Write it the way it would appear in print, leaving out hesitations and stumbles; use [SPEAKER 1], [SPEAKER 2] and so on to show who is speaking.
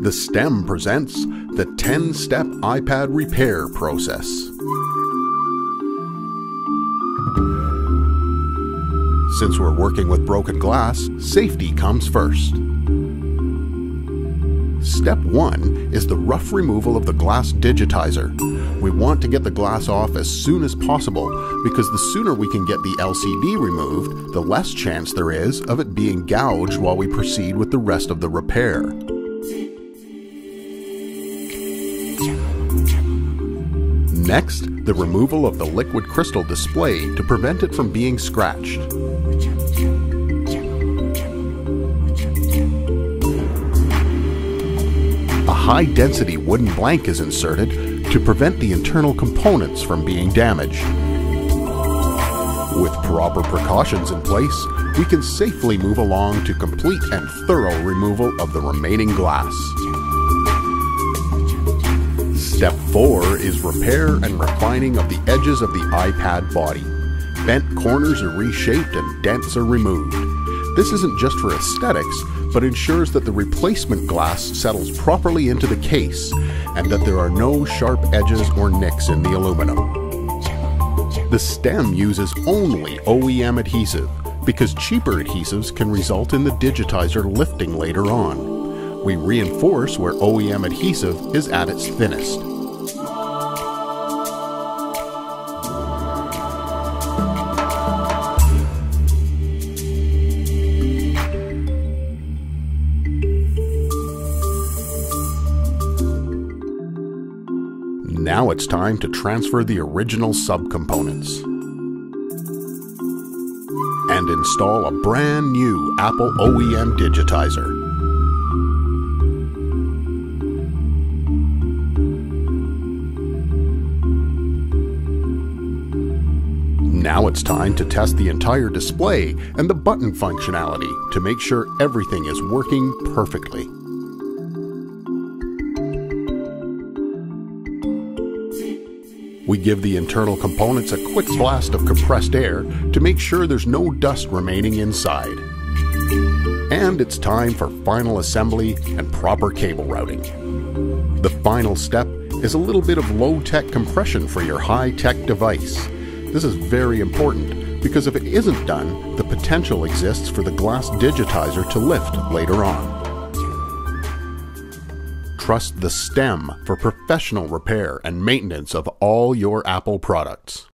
[SPEAKER 1] The STEM presents the 10-step iPad repair process. Since we're working with broken glass, safety comes first. Step 1 is the rough removal of the glass digitizer. We want to get the glass off as soon as possible because the sooner we can get the LCD removed, the less chance there is of it being gouged while we proceed with the rest of the repair. Next, the removal of the liquid crystal display to prevent it from being scratched. A high-density wooden blank is inserted to prevent the internal components from being damaged. With proper precautions in place, we can safely move along to complete and thorough removal of the remaining glass. Step 4 is repair and refining of the edges of the iPad body. Bent corners are reshaped and dents are removed. This isn't just for aesthetics, but ensures that the replacement glass settles properly into the case and that there are no sharp edges or nicks in the aluminum. The stem uses only OEM adhesive because cheaper adhesives can result in the digitizer lifting later on. We reinforce where OEM adhesive is at its thinnest. Now it's time to transfer the original subcomponents and install a brand new Apple OEM digitizer. Now it's time to test the entire display and the button functionality to make sure everything is working perfectly. We give the internal components a quick blast of compressed air to make sure there's no dust remaining inside. And it's time for final assembly and proper cable routing. The final step is a little bit of low-tech compression for your high-tech device. This is very important because if it isn't done, the potential exists for the glass digitizer to lift later on. Trust the STEM for professional repair and maintenance of all your Apple products.